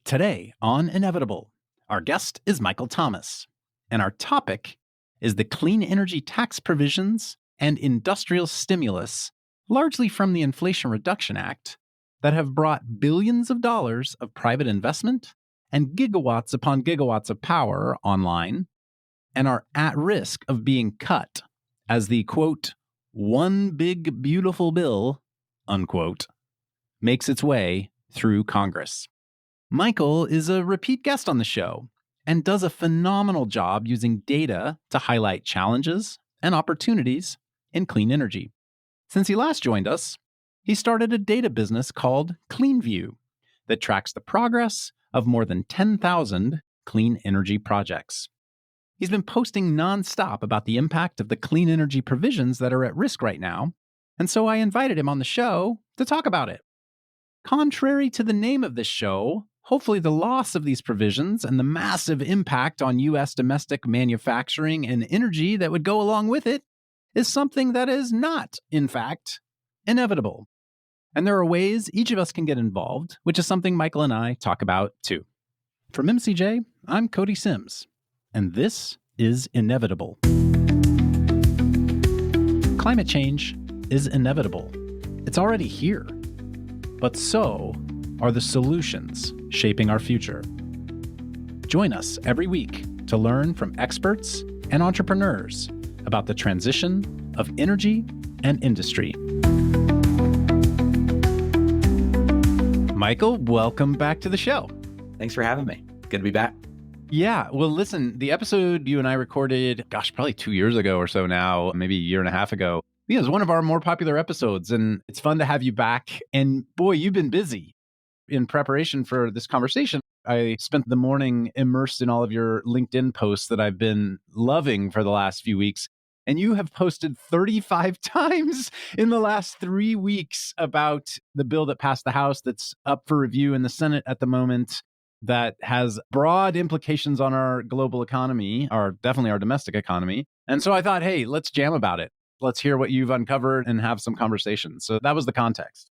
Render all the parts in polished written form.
Today on Inevitable, our guest is Michael Thomas, and our topic is the clean energy tax provisions and industrial stimulus, largely from the Inflation Reduction Act, that have brought billions of dollars of private investment and gigawatts upon gigawatts of power online, and are at risk of being cut as the, quote, one big beautiful bill, unquote, makes its way through Congress. Michael is a repeat guest on the show and does a phenomenal job using data to highlight challenges and opportunities in clean energy. Since he last joined us, he started a data business called Cleanview that tracks the progress of more than 10,000 clean energy projects. He's been posting nonstop about the impact of the clean energy provisions that are at risk right now, and so I invited him on the show to talk about it. Contrary to the name of this show, hopefully the loss of these provisions and the massive impact on U.S. domestic manufacturing and energy that would go along with it is something that is not, in fact, inevitable. And there are ways each of us can get involved, which is something Michael and I talk about too. From MCJ, I'm Cody Sims, and this is Inevitable. Climate change is inevitable. It's already here. But so are the solutions shaping our future. Join us every week to learn from experts and entrepreneurs about the transition of energy and industry. Michael, welcome back to the show. Thanks for having me. Good to be back. Yeah, well, listen, the episode you and I recorded, probably 2 years ago or so now, maybe a year and a half ago, it was one of our more popular episodes, and it's fun to have you back. And boy, you've been busy. In preparation for this conversation, I spent the morning immersed in all of your LinkedIn posts that I've been loving for the last few weeks. And you have posted 35 times in the last 3 weeks about the bill that passed the House that's up for review in the Senate at the moment that has broad implications on our global economy, or definitely our domestic economy. And so I thought, hey, let's jam about it. Let's hear what you've uncovered and have some conversations. So that was the context.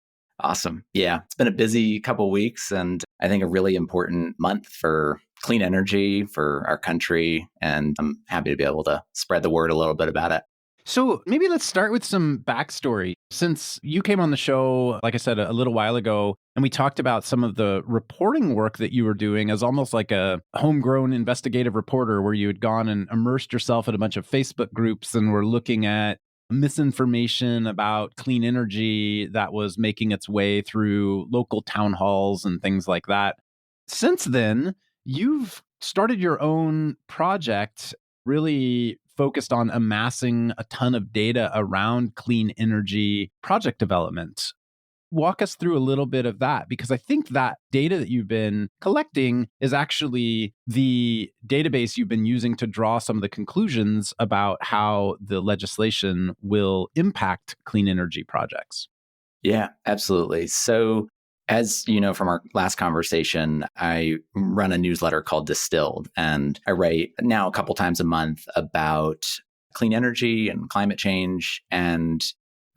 Awesome. Yeah, it's been a busy couple of weeks and I think a really important month for clean energy for our country. And I'm happy to be able to spread the word a little bit about it. So maybe let's start with some backstory. Since you came on the show, like I said, a little while ago, and we talked about some of the reporting work that you were doing as almost like a homegrown investigative reporter where you had gone and immersed yourself in a bunch of Facebook groups and were looking at misinformation about clean energy that was making its way through local town halls and things like that. Since then, you've started your own project really focused on amassing a ton of data around clean energy project development. Walk us through a little bit of that, because I think that data that you've been collecting is actually the database you've been using to draw some of the conclusions about how the legislation will impact clean energy projects. Yeah, absolutely. So as you know from our last conversation, I run a newsletter called Distilled, and I write now a couple times a month about clean energy and climate change. And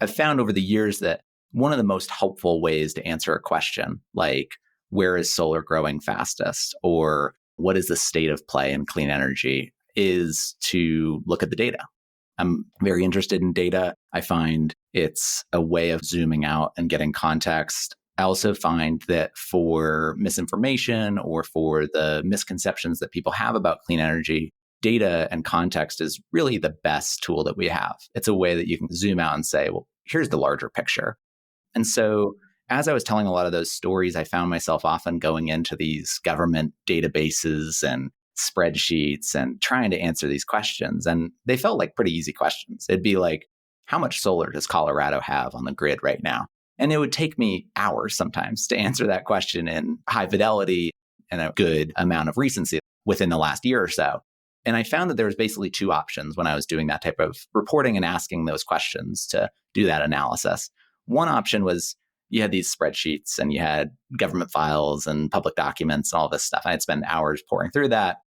I've found over the years that one of the most helpful ways to answer a question, like where is solar growing fastest, or what is the state of play in clean energy, is to look at the data. I'm very interested in data. I find it's a way of zooming out and getting context. I also find that for misinformation or for the misconceptions that people have about clean energy, data and context is really the best tool that we have. It's a way that you can zoom out and say, well, here's the larger picture. And so as I was telling a lot of those stories, I found myself often going into these government databases and spreadsheets and trying to answer these questions. And they felt like pretty easy questions. It'd be like, how much solar does Colorado have on the grid right now? And it would take me hours sometimes to answer that question in high fidelity and a good amount of recency within the last year or so. And I found that there was basically two options when I was doing that type of reporting and asking those questions to do that analysis. One option was you had these spreadsheets and you had government files and public documents and all this stuff. I'd spend hours pouring through that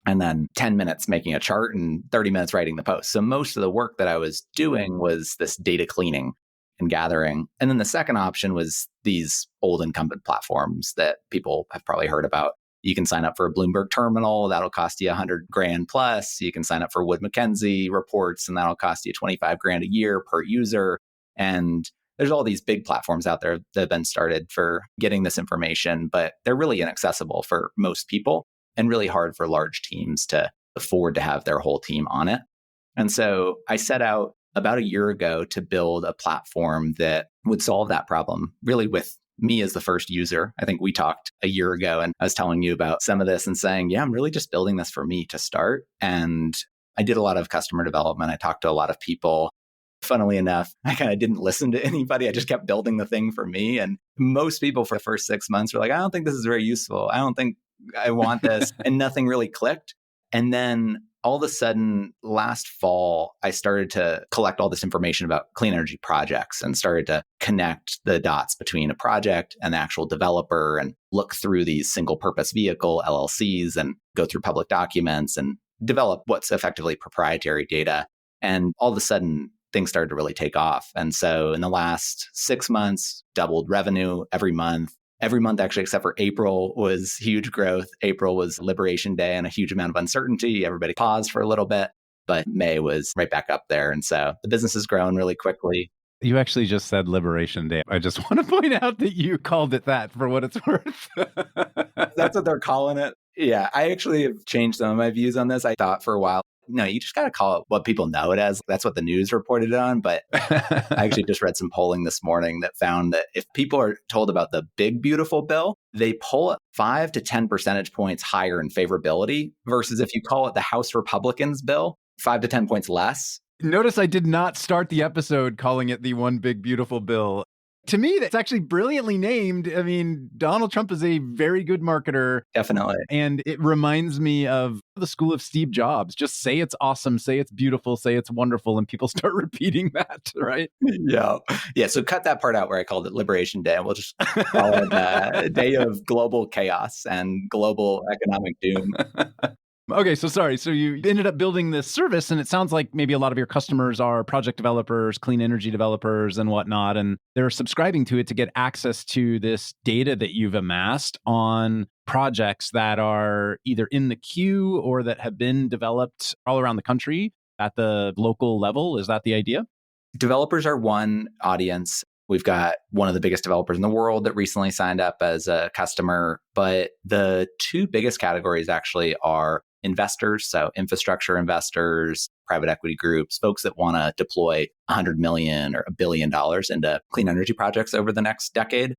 and then 10 minutes making a chart and 30 minutes writing the post. So most of the work that I was doing was this data cleaning. and gathering. And then the second option was these old incumbent platforms that people have probably heard about. You can sign up for a Bloomberg terminal. That'll cost you 100 grand plus. You can sign up for Wood Mackenzie reports, and that'll cost you 25 grand a year per user. And there's all these big platforms out there that have been started for getting this information, but they're really inaccessible for most people and really hard for large teams to afford to have their whole team on it. And so I set out about a year ago to build a platform that would solve that problem, really with me as the first user. I think we talked a year ago and I was telling you about some of this and saying, yeah, I'm really just building this for me to start. And I did a lot of customer development. I talked to a lot of people. Funnily enough, I kind of didn't listen to anybody. I just kept building the thing for me. And most people for the first 6 months were like, I don't think this is very useful. I don't think I want this. And nothing really clicked. And then all of a sudden, last fall, I started to collect all this information about clean energy projects and started to connect the dots between a project and the actual developer and look through these single purpose vehicle LLCs and go through public documents and develop what's effectively proprietary data. And all of a sudden, things started to really take off. And so in the last 6 months, doubled revenue every month. Every month, actually, except for April, was huge growth. April was Liberation Day and a huge amount of uncertainty. Everybody paused for a little bit, but May was right back up there. And so the business has grown really quickly. You actually just said Liberation Day. I just want to point out that you called it that for what it's worth. That's what they're calling it. Yeah, I actually have changed some of my views on this. I thought for a while, no, you just got to call it what people know it as. That's what the news reported on. But I actually just read some polling this morning that found that if people are told about the big, beautiful bill, they pull it 5 to 10 percentage points higher in favorability versus if you call it the House Republicans bill, 5 to 10 points less. Notice I did not start the episode calling it the one big, beautiful bill. To me, that's actually brilliantly named. I mean, Donald Trump is a very good marketer. Definitely. And it reminds me of the school of Steve Jobs. Just say it's awesome, say it's beautiful, say it's wonderful, and people start repeating that, right? Yeah. Yeah. So cut that part out where I called it Liberation Day. And we'll just call it a day of global chaos and global economic doom. Okay, so sorry. So you ended up building this service, and it sounds like maybe a lot of your customers are project developers, clean energy developers, and whatnot, and they're subscribing to it to get access to this data that you've amassed on projects that are either in the queue or that have been developed all around the country at the local level. Is that the idea? Developers are one audience. We've got one of the biggest developers in the world that recently signed up as a customer. But the two biggest categories actually are investors, so infrastructure investors, private equity groups, folks that want to deploy $100 million or $1 billion into clean energy projects over the next decade.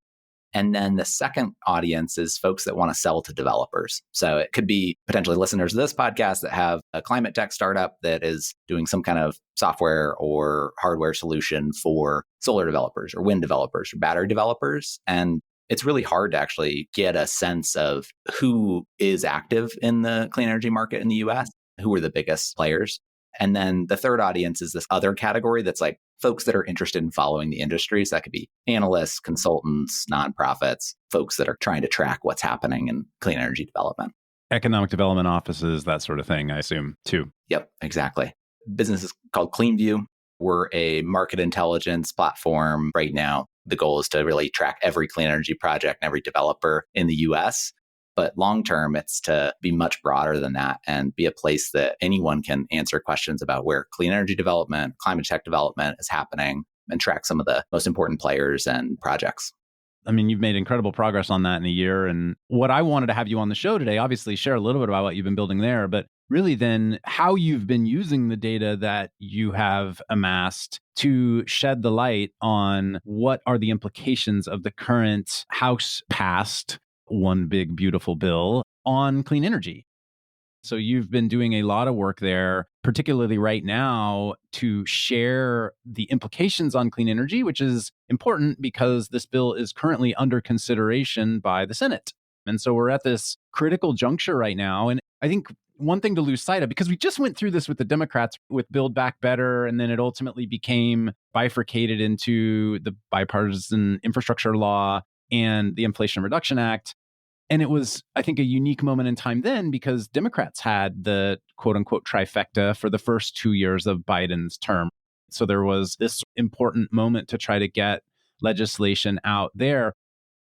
And then the second audience is folks that want to sell to developers. So it could be potentially listeners of this podcast that have a climate tech startup that is doing some kind of software or hardware solution for solar developers or wind developers or battery developers. And it's really hard to actually get a sense of who is active in the clean energy market in the US, who are the biggest players. And then the third audience is this other category that's like folks that are interested in following the industry. So that could be analysts, consultants, nonprofits, folks that are trying to track what's happening in clean energy development. Economic development offices, that sort of thing, I assume, too. Yep, exactly. Business is called Cleanview. We're a market intelligence platform right now. The goal is to really track every clean energy project and every developer in the US. But long term, it's to be much broader than that and be a place that anyone can answer questions about where clean energy development, climate tech development is happening and track some of the most important players and projects. I mean, you've made incredible progress on that in a year. And what I wanted to have you on the show today, obviously share a little bit about what you've been building there, but really then how you've been using the data that you have amassed to shed the light on what are the implications of the current House passed one big beautiful bill on clean energy. So you've been doing a lot of work there, particularly right now, to share the implications on clean energy, which is important because this bill is currently under consideration by the Senate. And so we're at this critical juncture right now. And I think one thing to lose sight of, because we just went through this with the Democrats with Build Back Better, and then it ultimately became bifurcated into the bipartisan infrastructure law and the Inflation Reduction Act. And it was, I think, a unique moment in time then because Democrats had the quote unquote trifecta for the first 2 years of Biden's term. So there was this important moment to try to get legislation out there.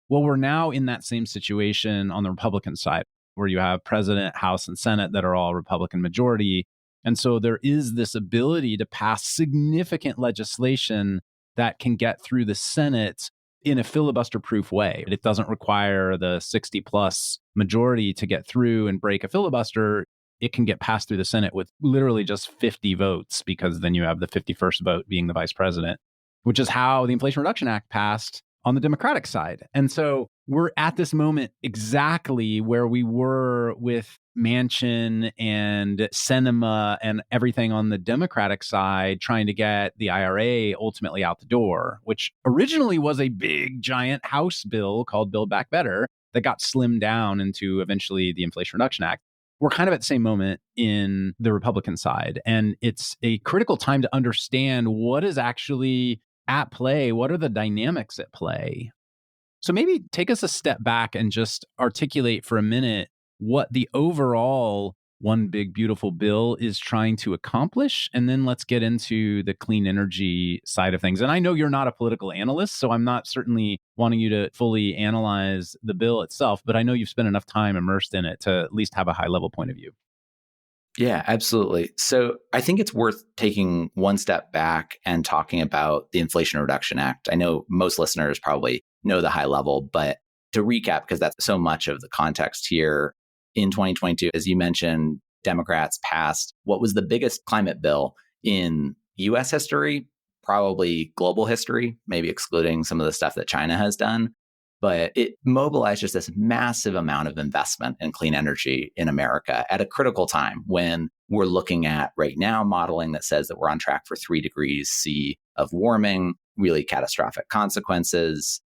Well, we're now in that same situation on the Republican side, where you have President, House, and Senate that are all Republican majority. And so there is this ability to pass significant legislation that can get through the Senate in a filibuster proof way. It doesn't require the 60 plus majority to get through and break a filibuster. It can get passed through the Senate with literally just 50 votes, because then you have the 51st vote being the vice president, which is how the Inflation Reduction Act passed on the Democratic side. And so we're at this moment exactly where we were with Manchin and Sinema and everything on the Democratic side, trying to get the IRA ultimately out the door, which originally was a big, giant House bill called Build Back Better that got slimmed down into eventually the Inflation Reduction Act. We're kind of at the same moment in the Republican side. And it's a critical time to understand what is actually at play. What are the dynamics at play? So maybe take us a step back and just articulate for a minute what the overall one big beautiful bill is trying to accomplish. And then let's get into the clean energy side of things. And I know you're not a political analyst, so I'm not certainly wanting you to fully analyze the bill itself, but I know you've spent enough time immersed in it to at least have a high level point of view. Yeah, absolutely. So I think it's worth taking one step back and talking about the Inflation Reduction Act. I know most listeners probably know the high level, but to recap, because that's so much of the context here, in 2022, as you mentioned, Democrats passed what was the biggest climate bill in US history, probably global history, maybe excluding some of the stuff that China has done. But it mobilized just this massive amount of investment in clean energy in America at a critical time when we're looking at right now modeling that says that we're on track for 3 degrees C of warming, really catastrophic consequences.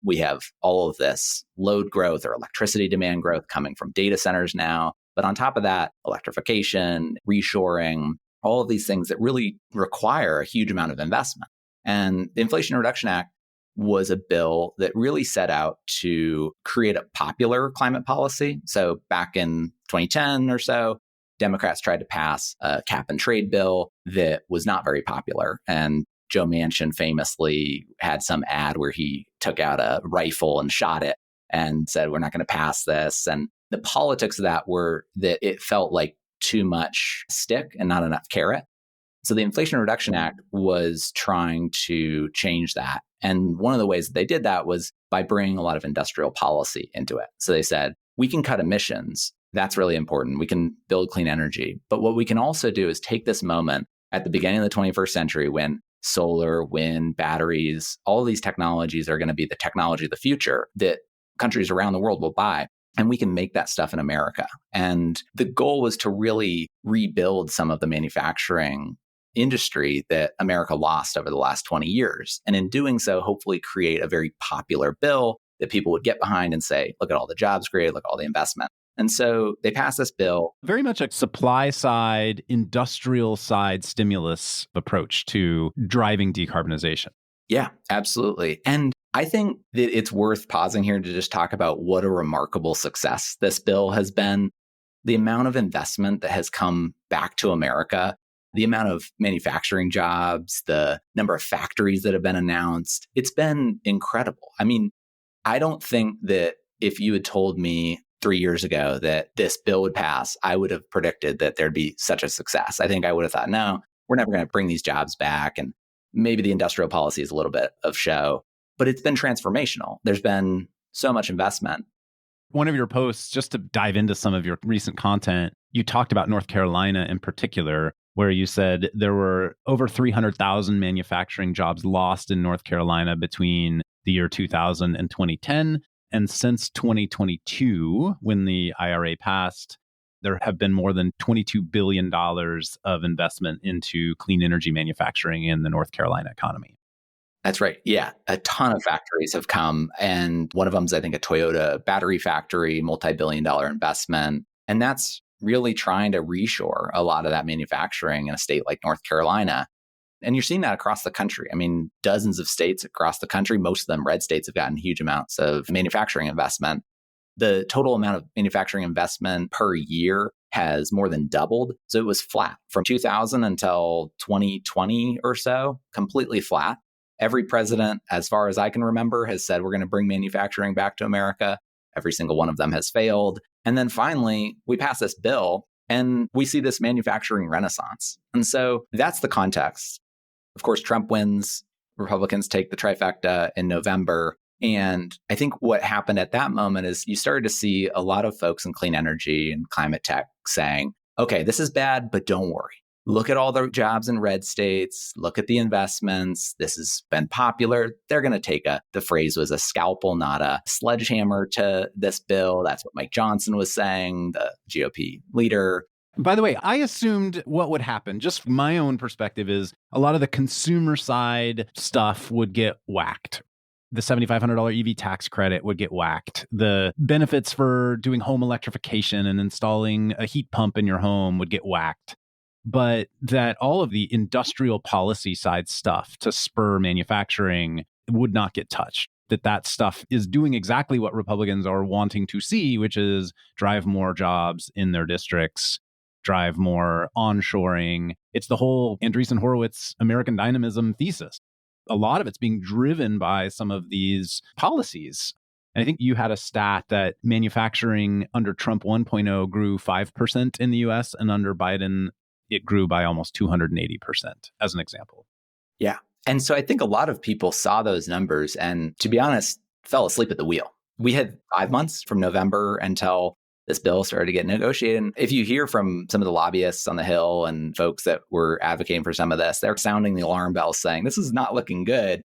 We have all of this load growth or electricity demand growth coming from data centers now. But on top of that, electrification, reshoring, all of these things that really require a huge amount of investment. And the Inflation Reduction Act was a bill that really set out to create a popular climate policy. So back in 2010 or so, Democrats tried to pass a cap and trade bill that was not very popular. And Joe Manchin famously had some ad where he took out a rifle and shot it and said, we're not going to pass this. And the politics of that were that it felt like too much stick and not enough carrot. So the Inflation Reduction Act was trying to change that. And one of the ways that they did that was by bringing a lot of industrial policy into it. So they said, we can cut emissions. That's really important. We can build clean energy. But what we can also do is take this moment at the beginning of the 21st century when solar, wind, batteries, all these technologies are going to be the technology of the future that countries around the world will buy. And we can make that stuff in America. And the goal was to really rebuild some of the manufacturing industry that America lost over the last 20 years. And in doing so, hopefully create a very popular bill that people would get behind and say, look at all the jobs created, look at all the investment. And so they passed this bill. Very much a supply side, industrial side stimulus approach to driving decarbonization. Yeah, absolutely. And I think that it's worth pausing here to just talk about what a remarkable success this bill has been. The amount of investment that has come back to America, the amount of manufacturing jobs, the number of factories that have been announced, it's been incredible. I mean, I don't think that if you had told me 3 years ago that this bill would pass, I would have predicted that there'd be such a success. I think I would have thought, no, we're never going to bring these jobs back. And maybe the industrial policy is a little bit of show, but it's been transformational. There's been so much investment. One of your posts, just to dive into some of your recent content, you talked about North Carolina in particular, where you said there were over 300,000 manufacturing jobs lost in North Carolina between the year 2000 and 2010. And since 2022, when the IRA passed, there have been more than $22 billion of investment into clean energy manufacturing in the North Carolina economy. That's right. Yeah. A ton of factories have come. And one of them is, I think, a Toyota battery factory, multi-billion-dollar investment. And that's really trying to reshore a lot of that manufacturing in a state like North Carolina. And you're seeing that across the country. I mean, dozens of states across the country, most of them red states, have gotten huge amounts of manufacturing investment. The total amount of manufacturing investment per year has more than doubled. So it was flat from 2000 until 2020 or so, completely flat. Every president, as far as I can remember, has said we're going to bring manufacturing back to America. Every single one of them has failed. And then finally, we pass this bill and we see this manufacturing renaissance. And so that's the context. Of course, Trump wins. Republicans take the trifecta in November. And I think what happened at that moment is you started to see a lot of folks in clean energy and climate tech saying, okay, this is bad, but don't worry. Look at all the jobs in red states. Look at the investments. This has been popular. They're going to take the phrase was a scalpel, not a sledgehammer to this bill. That's what Mike Johnson was saying, the GOP leader. By the way, I assumed what would happen, just my own perspective is a lot of the consumer side stuff would get whacked. The $7,500 EV tax credit would get whacked. The benefits for doing home electrification and installing a heat pump in your home would get whacked. But that all of the industrial policy side stuff to spur manufacturing would not get touched. That stuff is doing exactly what Republicans are wanting to see, which is drive more jobs in their districts, drive more onshoring. It's the whole Andreessen Horowitz American dynamism thesis. A lot of it's being driven by some of these policies. And I think you had a stat that manufacturing under Trump 1.0 grew 5% in the US, and under Biden, it grew by almost 280%, as an example. Yeah. And so I think a lot of people saw those numbers and, to be honest, fell asleep at the wheel. We had 5 months from November until this bill started to get negotiated. And if you hear from some of the lobbyists on the Hill and folks that were advocating for some of this, they're sounding the alarm bells saying, this is not looking good.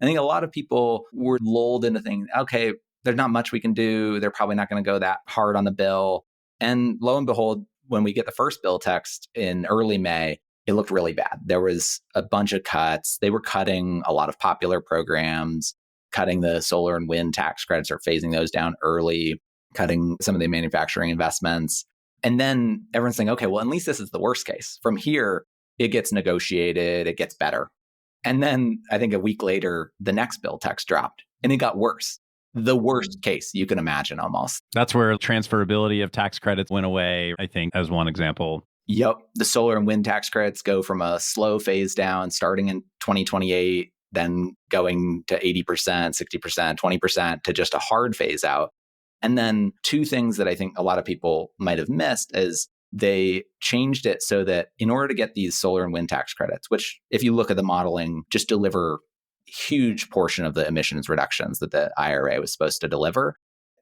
I think a lot of people were lulled into thinking, okay, there's not much we can do. They're probably not going to go that hard on the bill. And lo and behold, when we get the first bill text in early May, it looked really bad. There was a bunch of cuts. They were cutting a lot of popular programs, cutting the solar and wind tax credits or phasing those down early, cutting some of the manufacturing investments. And then everyone's saying, okay, well, at least this is the worst case. From here, it gets negotiated, it gets better. And then I think a week later, the next bill text dropped and it got worse. The worst case you can imagine almost. That's where transferability of tax credits went away, I think, as one example. Yep. The solar and wind tax credits go from a slow phase down starting in 2028, then going to 80%, 60%, 20% to just a hard phase out. And then two things that I think a lot of people might have missed is they changed it so that in order to get these solar and wind tax credits, which if you look at the modeling, just deliver huge portion of the emissions reductions that the IRA was supposed to deliver,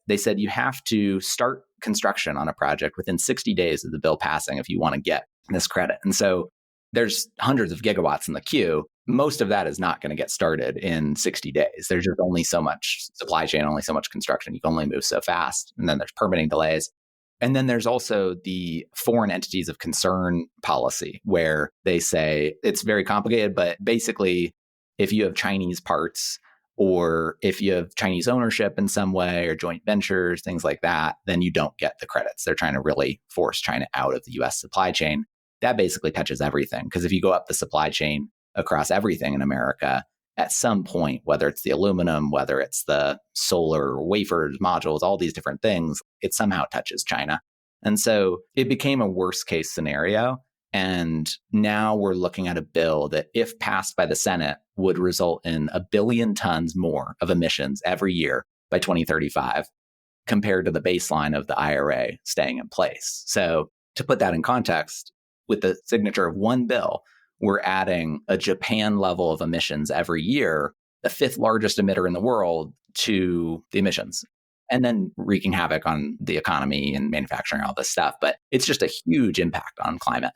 they said you have to start construction on a project within 60 days of the bill passing if you want to get this credit. And so there's hundreds of gigawatts in the queue. Most of that is not going to get started in 60 days. There's just only so much supply chain, only so much construction. You can only move so fast. And then there's permitting delays. And then there's also the foreign entities of concern policy, where they say it's very complicated, but basically, if you have Chinese parts or if you have Chinese ownership in some way or joint ventures, things like that, then you don't get the credits. They're trying to really force China out of the US supply chain. That basically touches everything. Because if you go up the supply chain across everything in America, at some point, whether it's the aluminum, whether it's the solar wafers, modules, all these different things, it somehow touches China. And so it became a worst case scenario. And now we're looking at a bill that, if passed by the Senate, would result in 1 billion tons more of emissions every year by 2035, compared to the baseline of the IRA staying in place. So to put that in context, with the signature of one bill, we're adding a Japan level of emissions every year, the 5th largest emitter in the world, to the emissions, and then wreaking havoc on the economy and manufacturing, all this stuff. But it's just a huge impact on climate.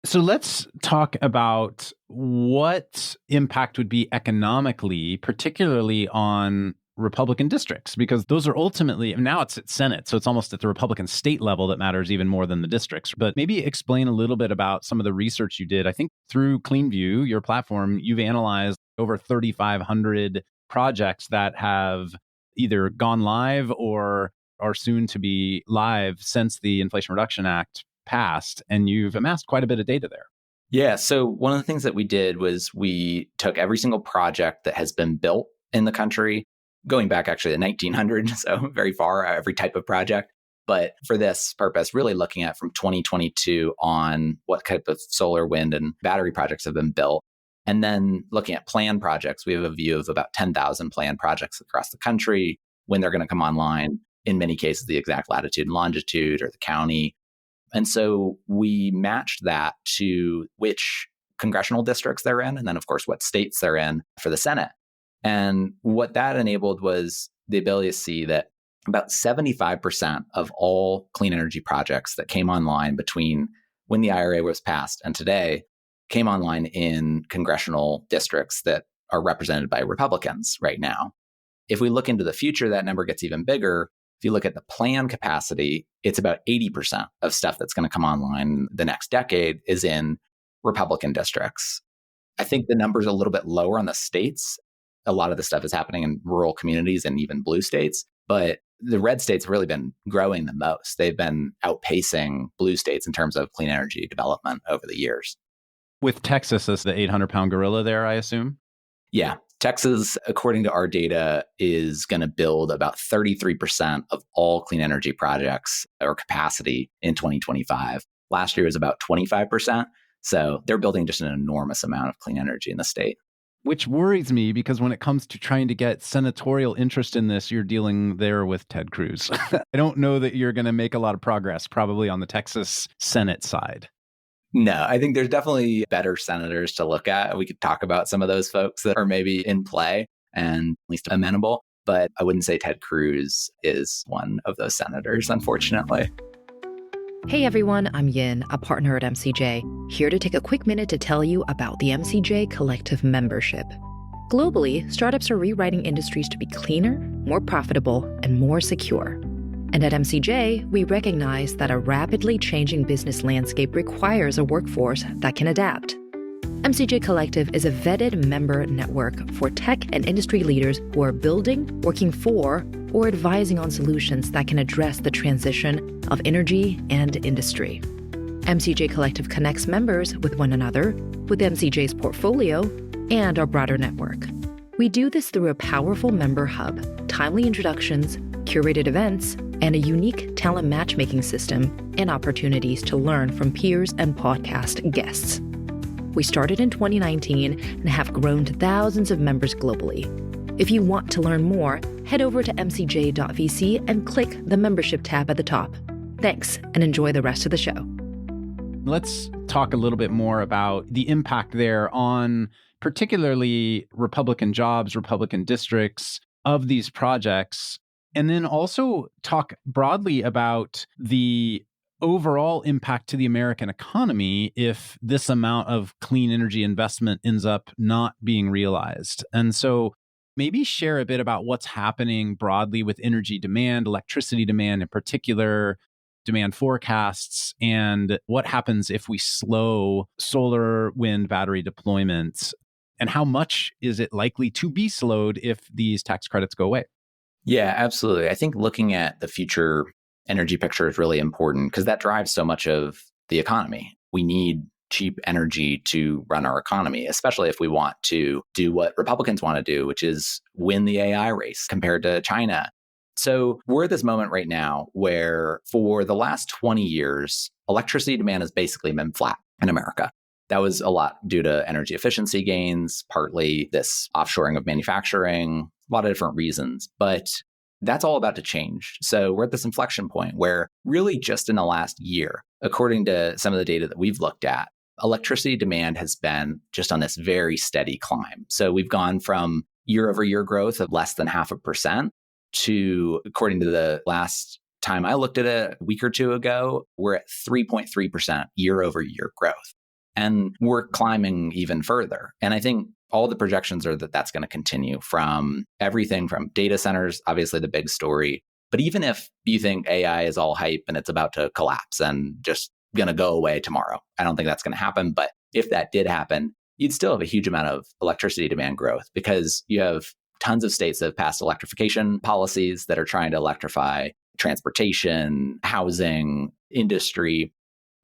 So let's talk about what impact would be economically, particularly on Republican districts, because those are ultimately, now it's at Senate, so it's almost at the Republican state level that matters even more than the districts. But maybe explain a little bit about some of the research you did. I think through Cleanview, your platform, you've analyzed over 3,500 projects that have either gone live or are soon to be live since the Inflation Reduction Act passed, and you've amassed quite a bit of data there. Yeah. So one of the things that we did was we took every single project that has been built in the country, going back actually to 1900, so very far, every type of project. But for this purpose, really looking at from 2022 on what type of solar, wind, and battery projects have been built. And then looking at planned projects, we have a view of about 10,000 planned projects across the country, when they're going to come online, in many cases, the exact latitude and longitude or the county. And so we matched that to which congressional districts they're in, and then, of course, what states they're in for the Senate. And what that enabled was the ability to see that about 75% of all clean energy projects that came online between when the IRA was passed and today came online in congressional districts that are represented by Republicans right now. If we look into the future, that number gets even bigger. If you look at the planned capacity, it's about 80% of stuff that's going to come online the next decade is in Republican districts. I think the number's a little bit lower on the states. A lot of the stuff is happening in rural communities and even blue states, but the red states have really been growing the most. They've been outpacing blue states in terms of clean energy development over the years. With Texas as the 800-pound gorilla there, I assume? Yeah. Texas, according to our data, is going to build about 33% of all clean energy projects or capacity in 2025. Last year was about 25%. So they're building just an enormous amount of clean energy in the state. Which worries me because when it comes to trying to get senatorial interest in this, you're dealing there with Ted Cruz. I don't know that you're going to make a lot of progress, probably on the Texas Senate side. No, I think there's definitely better senators to look at. We could talk about some of those folks that are maybe in play and at least amenable, but I wouldn't say Ted Cruz is one of those senators, unfortunately. Hey everyone, I'm Yin, a partner at MCJ, here to take a quick minute to tell you about the MCJ Collective membership. Globally, startups are rewriting industries to be cleaner, more profitable, and more secure. And at MCJ, we recognize that a rapidly changing business landscape requires a workforce that can adapt. MCJ Collective is a vetted member network for tech and industry leaders who are building, working for, or advising on solutions that can address the transition of energy and industry. MCJ Collective connects members with one another, with MCJ's portfolio, and our broader network. We do this through a powerful member hub, timely introductions, curated events, and a unique talent matchmaking system and opportunities to learn from peers and podcast guests. We started in 2019 and have grown to thousands of members globally. If you want to learn more, head over to mcj.vc and click the membership tab at the top. Thanks, and enjoy the rest of the show. Let's talk a little bit more about the impact there on particularly Republican jobs, Republican districts of these projects, and then also talk broadly about the overall impact to the American economy if this amount of clean energy investment ends up not being realized. And so maybe share a bit about what's happening broadly with energy demand, electricity demand in particular, demand forecasts, and what happens if we slow solar, wind, battery deployments, and how much is it likely to be slowed if these tax credits go away? Yeah, absolutely. I think looking at the future energy picture is really important because that drives so much of the economy. We need cheap energy to run our economy, especially if we want to do what Republicans want to do, which is win the AI race compared to China. So we're at this moment right now where for the last 20 years, electricity demand has basically been flat in America. That was a lot due to energy efficiency gains, partly this offshoring of manufacturing, a lot of different reasons. But that's all about to change. So we're at this inflection point where really just in the last year, according to some of the data that we've looked at, electricity demand has been just on this very steady climb. So we've gone from year over year growth of less than 0.5% to, according to the last time I looked at it a week or two ago, we're at 3.3% year over year growth. And we're climbing even further. And I think all the projections are that that's going to continue from everything from data centers, obviously the big story. But even if you think AI is all hype and it's about to collapse and just going to go away tomorrow, I don't think that's going to happen. But if that did happen, you'd still have a huge amount of electricity demand growth because you have tons of states that have passed electrification policies that are trying to electrify transportation, housing, industry.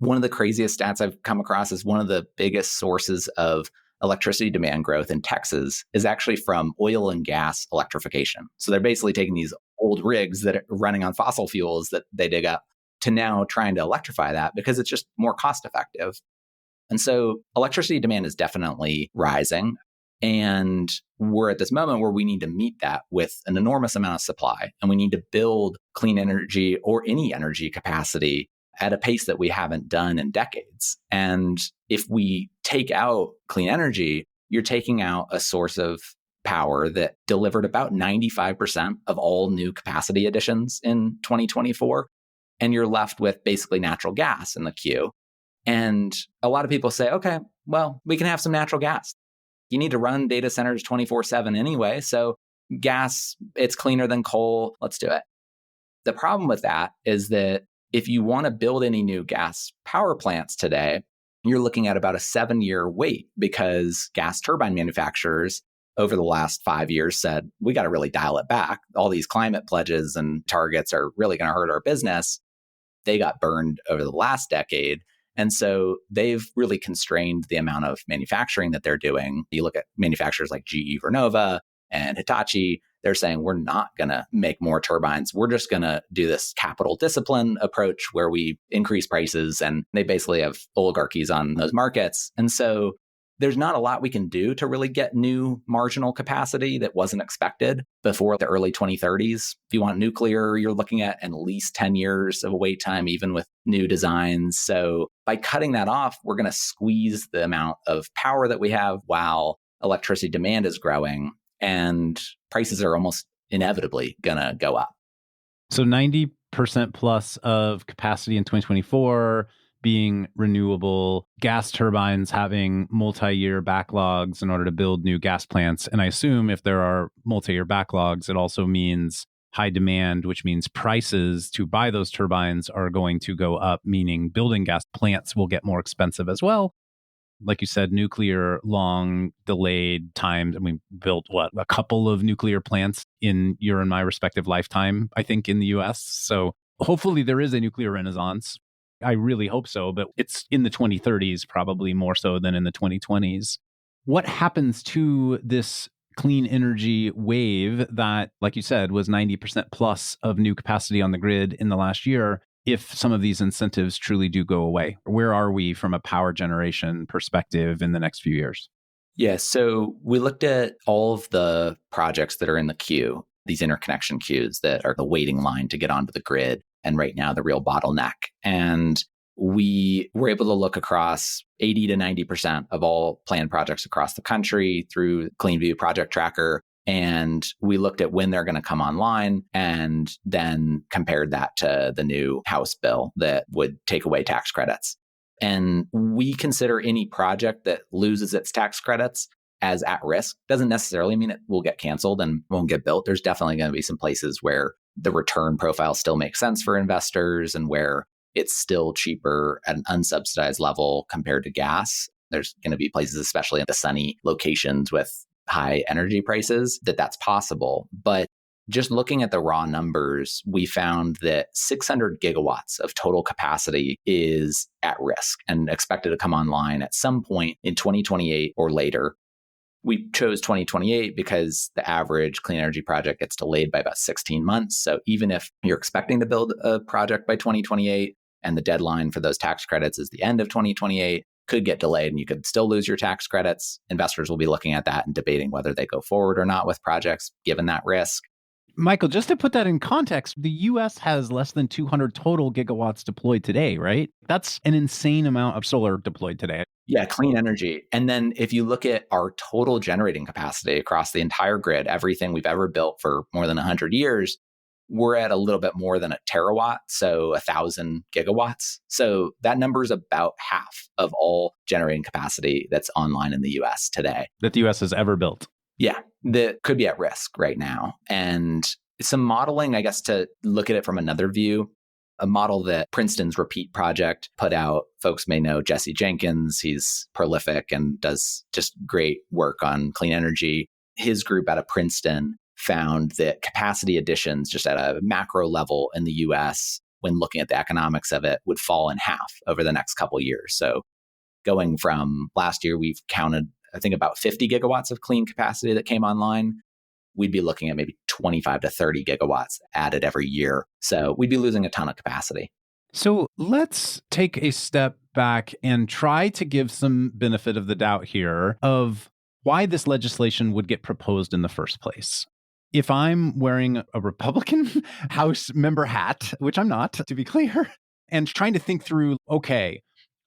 One of the craziest stats I've come across is one of the biggest sources of electricity demand growth in Texas is actually from oil and gas electrification. So they're basically taking these old rigs that are running on fossil fuels that they dig up to now trying to electrify that because it's just more cost effective. And so electricity demand is definitely rising. And we're at this moment where we need to meet that with an enormous amount of supply. And we need to build clean energy or any energy capacity at a pace that we haven't done in decades. And if we take out clean energy, you're taking out a source of power that delivered about 95% of all new capacity additions in 2024. And you're left with basically natural gas in the queue. And a lot of people say, okay, well, we can have some natural gas. You need to run data centers 24/7 anyway. So gas, it's cleaner than coal. Let's do it. The problem with that is that if you want to build any new gas power plants today, you're looking at about a 7-year wait because gas turbine manufacturers over the last 5 years said, we got to really dial it back. All these climate pledges and targets are really going to hurt our business. They got burned over the last decade. And so they've really constrained the amount of manufacturing that they're doing. You look at manufacturers like GE Vernova and Hitachi, they're saying we're not going to make more turbines. We're just going to do this capital discipline approach where we increase prices, and they basically have oligarchies on those markets. And so there's not a lot we can do to really get new marginal capacity that wasn't expected before the early 2030s. If you want nuclear, you're looking at least 10 years of a wait time, even with new designs. So by cutting that off, we're going to squeeze the amount of power that we have while electricity demand is growing, and prices are almost inevitably going to go up. So 90% plus of capacity in 2024 being renewable, gas turbines having multi-year backlogs in order to build new gas plants. And I assume if there are multi-year backlogs, it also means high demand, which means prices to buy those turbines are going to go up, meaning building gas plants will get more expensive as well. Like you said, nuclear, long delayed times. And we built, a couple of nuclear plants in your and my respective lifetime, I think, in the US. So hopefully there is a nuclear renaissance. I really hope so, but it's in the 2030s, probably more so than in the 2020s. What happens to this clean energy wave that, like you said, was 90% plus of new capacity on the grid in the last year if some of these incentives truly do go away? Where are we from a power generation perspective in the next few years? Yeah, so we looked at all of the projects that are in the queue, these interconnection queues that are the waiting line to get onto the grid. And right now, the real bottleneck. And we were able to look across 80 to 90% of all planned projects across the country through Cleanview Project Tracker. And we looked at when they're going to come online and then compared that to the new House bill that would take away tax credits. And we consider any project that loses its tax credits as at risk. Doesn't necessarily mean it will get canceled and won't get built. There's definitely going to be some places where the return profile still makes sense for investors and where it's still cheaper at an unsubsidized level compared to gas. There's going to be places, especially in the sunny locations with high energy prices, that's possible. But just looking at the raw numbers, we found that 600 gigawatts of total capacity is at risk and expected to come online at some point in 2028 or later. We chose 2028 because the average clean energy project gets delayed by about 16 months. So even if you're expecting to build a project by 2028 and the deadline for those tax credits is the end of 2028, could get delayed and you could still lose your tax credits. Investors will be looking at that and debating whether they go forward or not with projects given that risk. Michael, just to put that in context, the US has less than 200 total gigawatts deployed today, right? That's an insane amount of solar deployed today. Yeah, clean energy. And then if you look at our total generating capacity across the entire grid, everything we've ever built for more than 100 years, we're at a little bit more than a terawatt, so 1,000 gigawatts. So that number is about half of all generating capacity that's online in the US today. That the US has ever built. Yeah, that could be at risk right now. And some modeling, I guess, to look at it from another view, a model that Princeton's Repeat project put out. Folks may know Jesse Jenkins. He's prolific and does just great work on clean energy. His group out of Princeton found that capacity additions just at a macro level in the US, when looking at the economics of it, would fall in half over the next couple of years. So going from last year, we've counted, I think, about 50 gigawatts of clean capacity that came online. we'd be looking at maybe 25 to 30 gigawatts added every year. So we'd be losing a ton of capacity. So let's take a step back and try to give some benefit of the doubt here of why this legislation would get proposed in the first place. If I'm wearing a Republican House member hat, which I'm not, to be clear, and trying to think through, okay,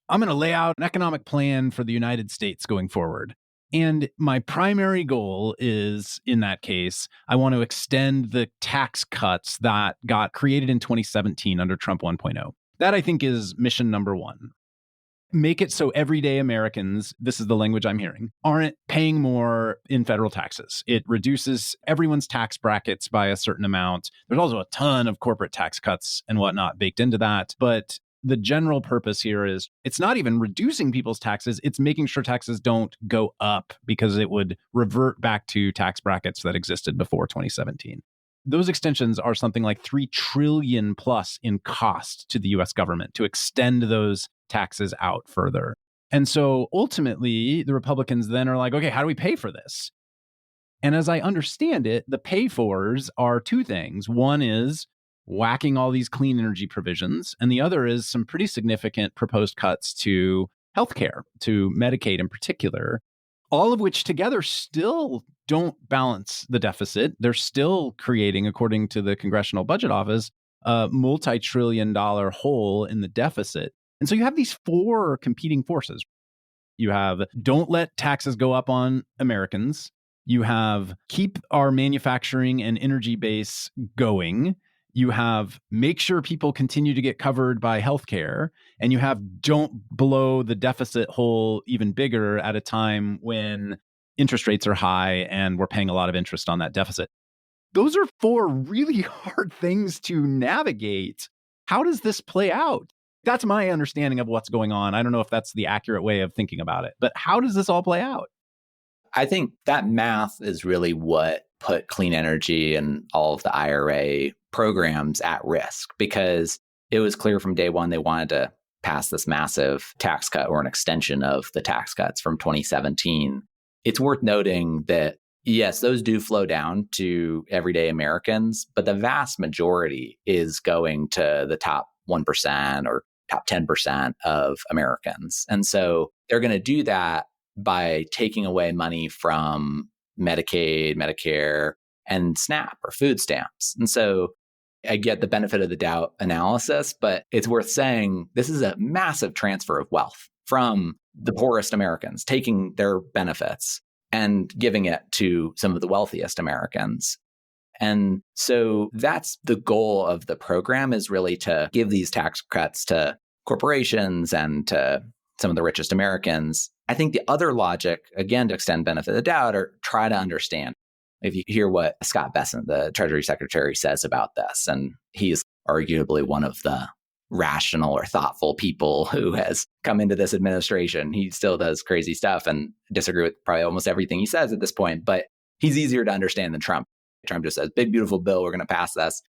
I'm going to lay out an economic plan for the United States going forward. And my primary goal is, in that case, I want to extend the tax cuts that got created in 2017 under Trump 1.0. That, I think, is mission number one. Make it so everyday Americans, this is the language I'm hearing, aren't paying more in federal taxes. It reduces everyone's tax brackets by a certain amount. There's also a ton of corporate tax cuts and whatnot baked into that. But the general purpose here is it's not even reducing people's taxes. It's making sure taxes don't go up because it would revert back to tax brackets that existed before 2017. Those extensions are something like $3 trillion plus in cost to the US government to extend those taxes out further. And so ultimately, the Republicans then are like, okay, how do we pay for this? And as I understand it, the pay-fors are two things. One is whacking all these clean energy provisions, and the other is some pretty significant proposed cuts to healthcare, to Medicaid in particular, all of which together still don't balance the deficit. They're still creating, according to the Congressional Budget Office, a multi-trillion-dollar hole in the deficit. And so you have these four competing forces. You have don't let taxes go up on Americans. You have keep our manufacturing and energy base going. You have make sure people continue to get covered by healthcare. And you have don't blow the deficit hole even bigger at a time when interest rates are high and we're paying a lot of interest on that deficit. Those are four really hard things to navigate. How does this play out? That's my understanding of what's going on. I don't know if that's the accurate way of thinking about it, but how does this all play out? I think that math is really what put clean energy and all of the IRA programs at risk, because it was clear from day one they wanted to pass this massive tax cut or an extension of the tax cuts from 2017. It's worth noting that, yes, those do flow down to everyday Americans, but the vast majority is going to the top 1% or top 10% of Americans. And so they're going to do that by taking away money from Medicaid, Medicare, and SNAP or food stamps. And so I get the benefit of the doubt analysis, but it's worth saying this is a massive transfer of wealth from the poorest Americans, taking their benefits and giving it to some of the wealthiest Americans. And so that's the goal of the program, is really to give these tax cuts to corporations and to some of the richest Americans. I think the other logic, again, to extend benefit of the doubt, or try to understand. If you hear what Scott Bessent, the Treasury Secretary, says about this, and he's arguably one of the rational or thoughtful people who has come into this administration. He still does crazy stuff and disagree with probably almost everything he says at this point, but he's easier to understand than Trump. Trump just says, big, beautiful bill, we're going to pass this.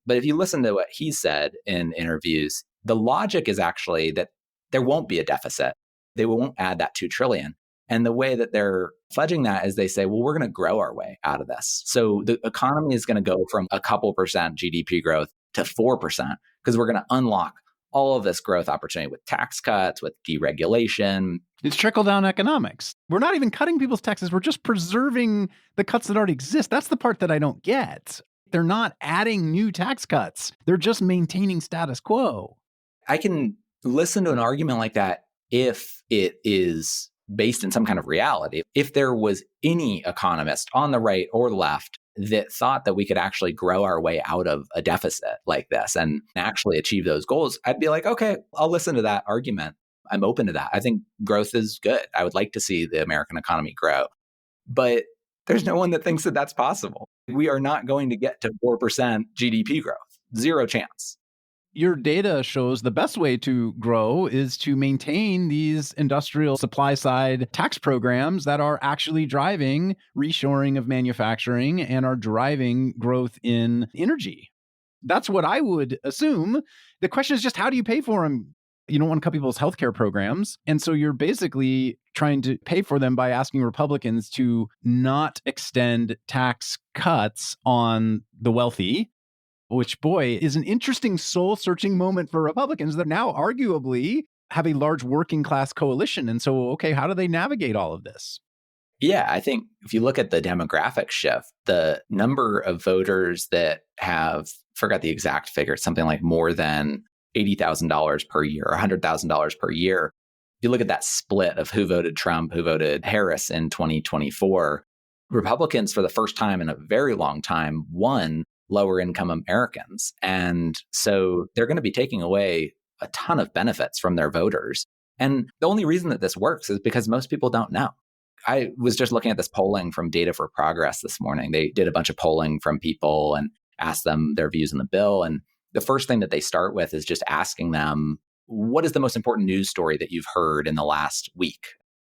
But if you listen to what he said in interviews, the logic is actually that there won't be a deficit. They won't add that $2 trillion. And the way that they're fudging that is they say, well, we're going to grow our way out of this. So the economy is going to go from a couple percent GDP growth to 4% because we're going to unlock all of this growth opportunity with tax cuts, with deregulation. It's trickle-down economics. We're not even cutting people's taxes. We're just preserving the cuts that already exist. That's the part that I don't get. They're not adding new tax cuts. They're just maintaining status quo. I can listen to an argument like that if it is based in some kind of reality. If there was any economist on the right or left that thought that we could actually grow our way out of a deficit like this and actually achieve those goals, I'd be like, okay, I'll listen to that argument. I'm open to that. I think growth is good. I would like to see the American economy grow. But there's no one that thinks that that's possible. We are not going to get to 4% GDP growth. Zero chance. Your data shows the best way to grow is to maintain these industrial supply side tax programs that are actually driving reshoring of manufacturing and are driving growth in energy. That's what I would assume. The question is just, how do you pay for them? You don't want to cut people's healthcare programs. And so you're basically trying to pay for them by asking Republicans to not extend tax cuts on the wealthy, which, boy, is an interesting soul-searching moment for Republicans that now arguably have a large working class coalition. And so, okay, how do they navigate all of this? Yeah, I think if you look at the demographic shift, the number of voters that have, forgot the exact figure, something like more than $80,000 per year, or $100,000 per year. If you look at that split of who voted Trump, who voted Harris in 2024, Republicans, for the first time in a very long time, won lower income Americans. And so they're going to be taking away a ton of benefits from their voters. And the only reason that this works is because most people don't know. I was just looking at this polling from Data for Progress this morning. They did a bunch of polling from people and asked them their views on the bill. And the first thing that they start with is just asking them, what is the most important news story that you've heard in the last week?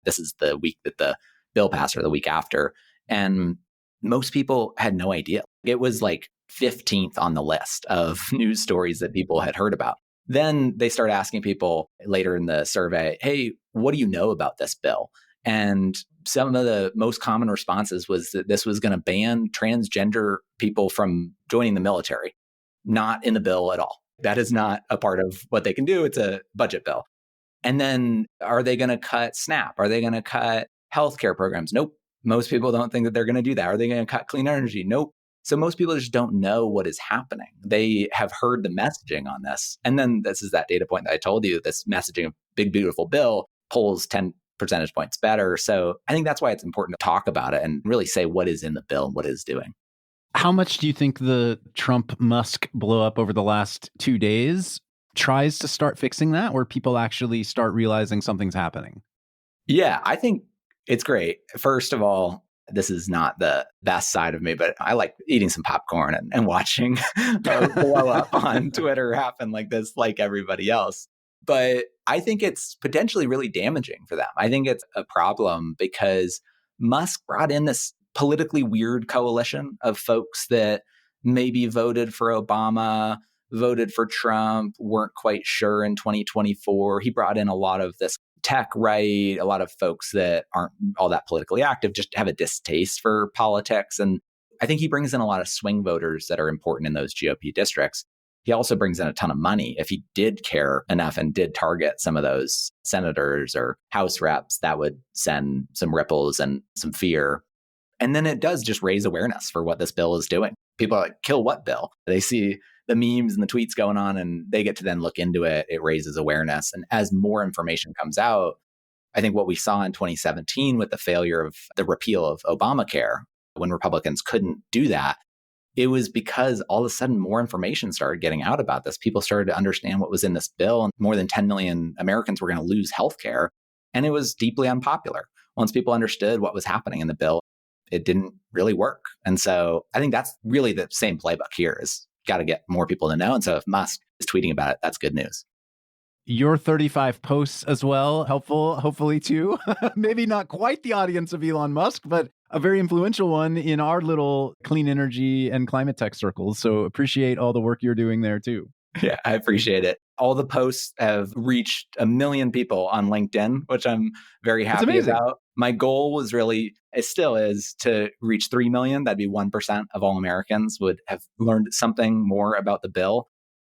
This is the week that the bill passed or the week after. And most people had no idea. It was like 15th on the list of news stories that people had heard about. Then they start asking people later in the survey, hey, what do you know about this bill? And some of the most common responses was that this was going to ban transgender people from joining the military. Not in the bill at all. That is not a part of what they can do. It's a budget bill. And then are they going to cut SNAP? Are they going to cut healthcare programs? Nope. Most people don't think that they're going to do that. Are they going to cut clean energy? Nope. So most people just don't know what is happening. They have heard the messaging on this. And then this is that data point that I told you, this messaging of big, beautiful bill polls 10 percentage points better. So I think that's why it's important to talk about it and really say what is in the bill and what it is doing. How much do you think the Trump-Musk blow up over the last 2 days tries to start fixing that, where people actually start realizing something's happening? Yeah, I think it's great. First of all, this is not the best side of me, but I like eating some popcorn and watching a blow up on Twitter happen like this, like everybody else. But I think it's potentially really damaging for them. I think it's a problem because Musk brought in this politically weird coalition of folks that maybe voted for Obama, voted for Trump, weren't quite sure in 2024. He brought in a lot of this tech right, a lot of folks that aren't all that politically active, just have a distaste for politics. And I think he brings in a lot of swing voters that are important in those GOP districts. He also brings in a ton of money. If he did care enough and did target some of those senators or House reps, that would send some ripples and some fear. And then it does just raise awareness for what this bill is doing. People are like, kill what bill? They see the memes and the tweets going on and they get to then look into it. It raises awareness. And as more information comes out, I think what we saw in 2017 with the failure of the repeal of Obamacare, when Republicans couldn't do that, it was because all of a sudden more information started getting out about this. People started to understand what was in this bill, and more than 10 million Americans were going to lose healthcare. And it was deeply unpopular. Once people understood what was happening in the bill, it didn't really work. And so I think that's really the same playbook here is got to get more people to know. And so if Musk is tweeting about it, that's good news. Your 35 posts as well, helpful, hopefully too. Maybe not quite the audience of Elon Musk, but a very influential one in our little clean energy and climate tech circles. So appreciate all the work you're doing there too. Yeah, I appreciate it. All the posts have reached 1 million people on LinkedIn, which I'm very happy about. My goal was really, it still is, to reach 3 million. That'd be 1% of all Americans would have learned something more about the bill.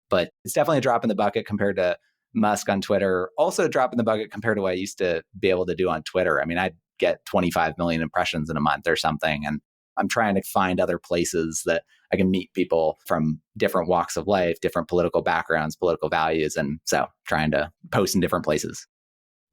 But it's definitely a drop in the bucket compared to Musk on Twitter. Also a drop in the bucket compared to what I used to be able to do on Twitter. I mean, I'd get 25 million impressions in a month or something. And I'm trying to find other places that I can meet people from different walks of life, different political backgrounds, political values. And so trying to post in different places.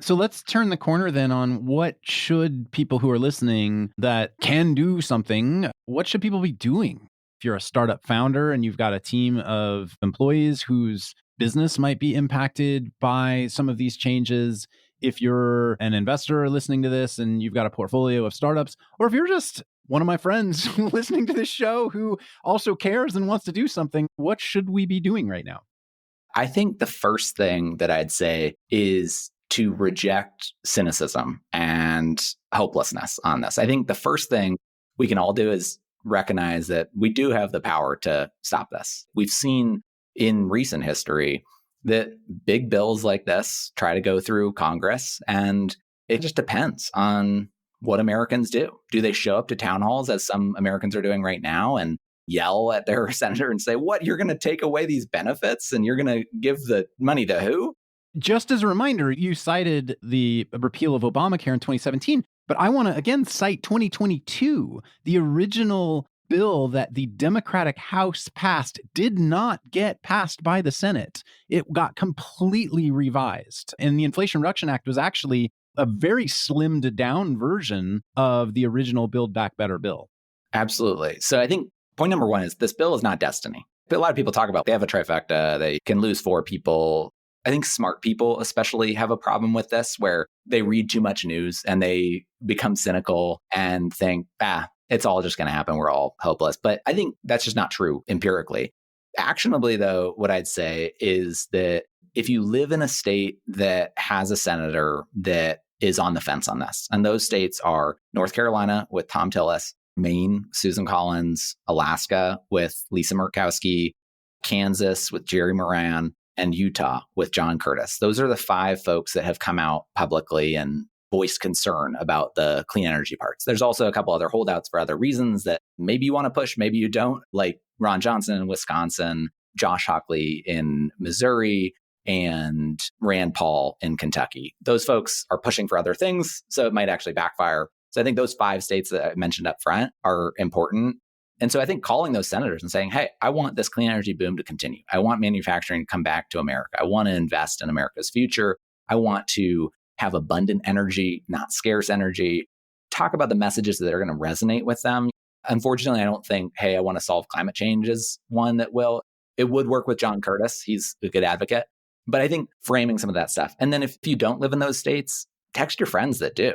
So let's turn the corner then on what should people who are listening that can do something, what should people be doing? If you're a startup founder and you've got a team of employees whose business might be impacted by some of these changes, if you're an investor listening to this and you've got a portfolio of startups, or if you're just one of my friends listening to this show who also cares and wants to do something, what should we be doing right now? I think the first thing that I'd say is to reject cynicism and hopelessness on this. I think the first thing we can all do is recognize that we do have the power to stop this. We've seen in recent history that big bills like this try to go through Congress, and it just depends on what Americans do. Do they show up to town halls, as some Americans are doing right now, and yell at their senator and say, what, you're going to take away these benefits and you're going to give the money to who? Just as a reminder, you cited the repeal of Obamacare in 2017, but I want to again cite 2022. The original bill that the Democratic House passed did not get passed by the Senate. It got completely revised. And the Inflation Reduction Act was actually a very slimmed down version of the original Build Back Better bill. Absolutely. So I think point number one is this bill is not destiny. A lot of people talk about they have a trifecta, they can lose 4 people. I think smart people especially have a problem with this, where they read too much news and they become cynical and think, it's all just going to happen. We're all hopeless. But I think that's just not true empirically. Actionably, though, what I'd say is that if you live in a state that has a senator that is on the fence on this, and those states are North Carolina with Tom Tillis, Maine, Susan Collins, Alaska with Lisa Murkowski, Kansas with Jerry Moran, and Utah with John Curtis. Those are the 5 folks that have come out publicly and voiced concern about the clean energy parts. There's also a couple other holdouts for other reasons that maybe you want to push, maybe you don't, like Ron Johnson in Wisconsin, Josh Hockley in Missouri, and Rand Paul in Kentucky. Those folks are pushing for other things, so it might actually backfire. So I think those 5 states that I mentioned up front are important. And so I think calling those senators and saying, hey, I want this clean energy boom to continue. I want manufacturing to come back to America. I want to invest in America's future. I want to have abundant energy, not scarce energy. Talk about the messages that are going to resonate with them. Unfortunately, I don't think, hey, I want to solve climate change is one that will. It would work with John Curtis. He's a good advocate. But I think framing some of that stuff. And then if you don't live in those states, text your friends that do.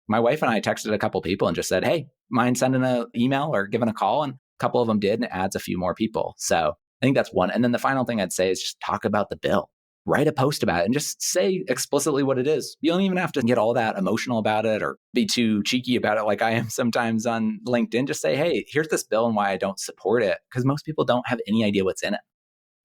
My wife and I texted a couple people and just said, hey, mind sending an email or giving a call? And a couple of them did, and it adds a few more people. So I think that's one. And then the final thing I'd say is just talk about the bill. Write a post about it and just say explicitly what it is. You don't even have to get all that emotional about it or be too cheeky about it like I am sometimes on LinkedIn. Just say, hey, here's this bill and why I don't support it, because most people don't have any idea what's in it.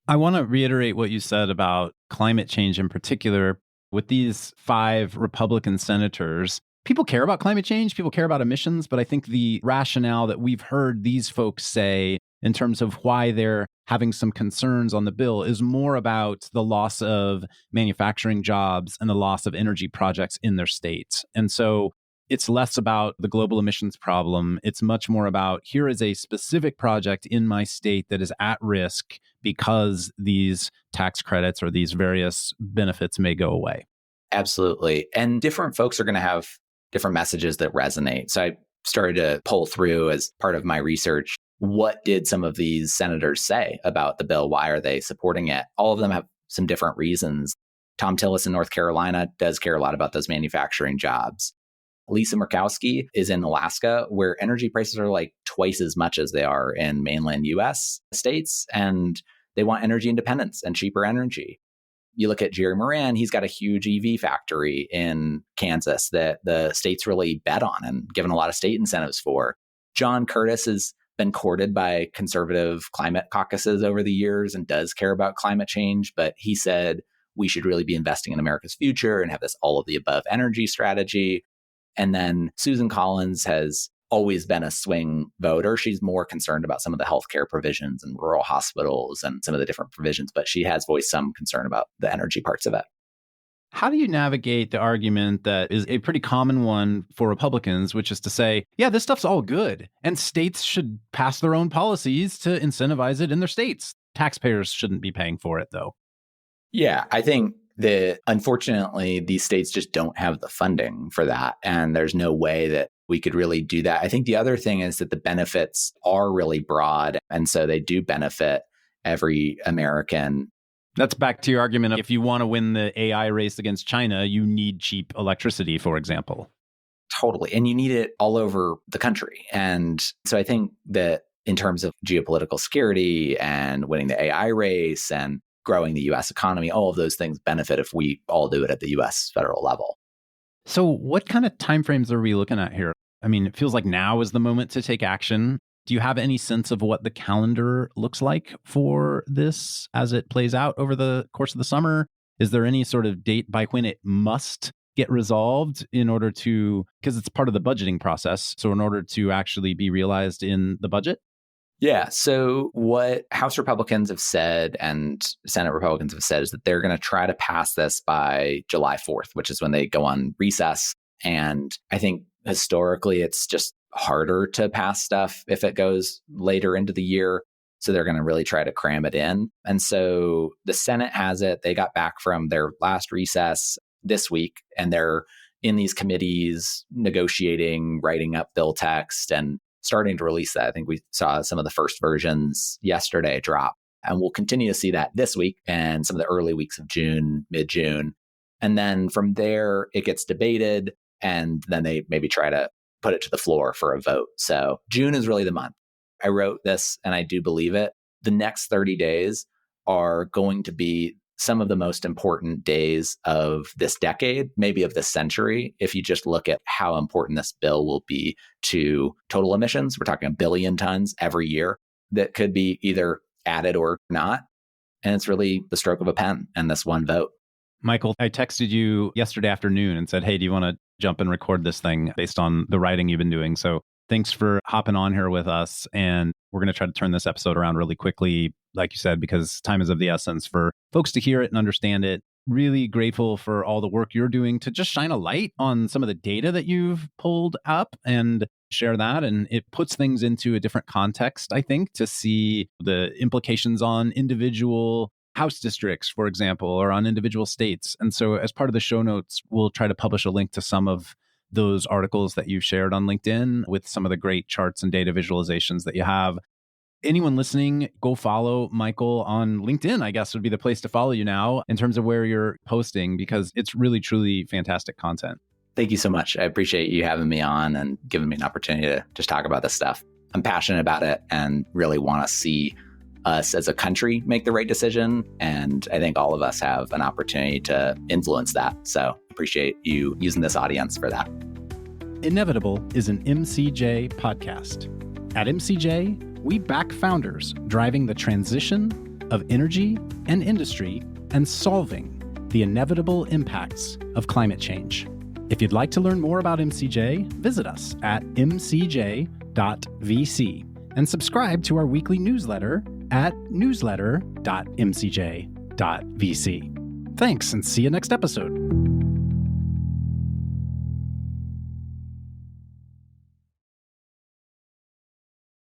I want to reiterate what you said about climate change in particular. With these 5 Republican senators, people care about climate change, people care about emissions, but I think the rationale that we've heard these folks say in terms of why they're having some concerns on the bill is more about the loss of manufacturing jobs and the loss of energy projects in their states. And so it's less about the global emissions problem. It's much more about, here is a specific project in my state that is at risk because these tax credits or these various benefits may go away. Absolutely. And different folks are going to have different messages that resonate. So I started to pull through as part of my research, what did some of these senators say about the bill? Why are they supporting it? All of them have some different reasons. Tom Tillis in North Carolina does care a lot about those manufacturing jobs. Lisa Murkowski is in Alaska, where energy prices are like twice as much as they are in mainland US states, and they want energy independence and cheaper energy. You look at Jerry Moran, he's got a huge EV factory in Kansas that the states really bet on and given a lot of state incentives for. John Curtis has been courted by conservative climate caucuses over the years and does care about climate change, but he said we should really be investing in America's future and have this all of the above energy strategy. And then Susan Collins has always been a swing voter. She's more concerned about some of the healthcare provisions and rural hospitals and some of the different provisions, but she has voiced some concern about the energy parts of it. How do you navigate the argument that is a pretty common one for Republicans, which is to say, yeah, this stuff's all good, and states should pass their own policies to incentivize it in their states. Taxpayers shouldn't be paying for it, though. Yeah, I think that unfortunately, these states just don't have the funding for that. And there's no way that we could really do that. I think the other thing is that the benefits are really broad. And so they do benefit every American. That's back to your argument of if you want to win the AI race against China, you need cheap electricity, for example. Totally. And you need it all over the country. And so I think that in terms of geopolitical security and winning the AI race and growing the US economy, all of those things benefit if we all do it at the US federal level. So what kind of timeframes are we looking at here? I mean, it feels like now is the moment to take action. Do you have any sense of what the calendar looks like for this as it plays out over the course of the summer? Is there any sort of date by when it must get resolved in order to, because it's part of the budgeting process, so in order to actually be realized in the budget? Yeah. So what House Republicans have said and Senate Republicans have said is that they're going to try to pass this by July 4th, which is when they go on recess. And I think historically, it's just harder to pass stuff if it goes later into the year. So they're going to really try to cram it in. And so the Senate has it. They got back from their last recess this week, and they're in these committees negotiating, writing up bill text, and starting to release that. I think we saw some of the first versions yesterday drop. And we'll continue to see that this week and some of the early weeks of June, mid-June. And then from there, it gets debated, and then they maybe try to put it to the floor for a vote. So June is really the month. I wrote this, and I do believe it. The next 30 days are going to be some of the most important days of this decade, maybe of this century, if you just look at how important this bill will be to total emissions. We're talking 1 billion tons every year that could be either added or not. And it's really the stroke of a pen and this one vote. Michael, I texted you yesterday afternoon and said, hey, do you want to jump and record this thing based on the writing you've been doing? So thanks for hopping on here with us. And we're going to try to turn this episode around really quickly, like you said, because time is of the essence for folks to hear it and understand it. Really grateful for all the work you're doing to just shine a light on some of the data that you've pulled up and share that. And it puts things into a different context, I think, to see the implications on individual House districts, for example, or on individual states. And so as part of the show notes, we'll try to publish a link to some of those articles that you've shared on LinkedIn with some of the great charts and data visualizations that you have. Anyone listening, go follow Michael on LinkedIn, I guess would be the place to follow you now in terms of where you're posting, because it's really, truly fantastic content. Thank you so much. I appreciate you having me on and giving me an opportunity to just talk about this stuff. I'm passionate about it and really want to see us as a country make the right decision. And I think all of us have an opportunity to influence that. So appreciate you using this audience for that. Inevitable is an MCJ podcast. At MCJ, we back founders driving the transition of energy and industry and solving the inevitable impacts of climate change. If you'd like to learn more about MCJ, visit us at mcj.vc and subscribe to our weekly newsletter at newsletter.mcj.vc. Thanks, and see you next episode.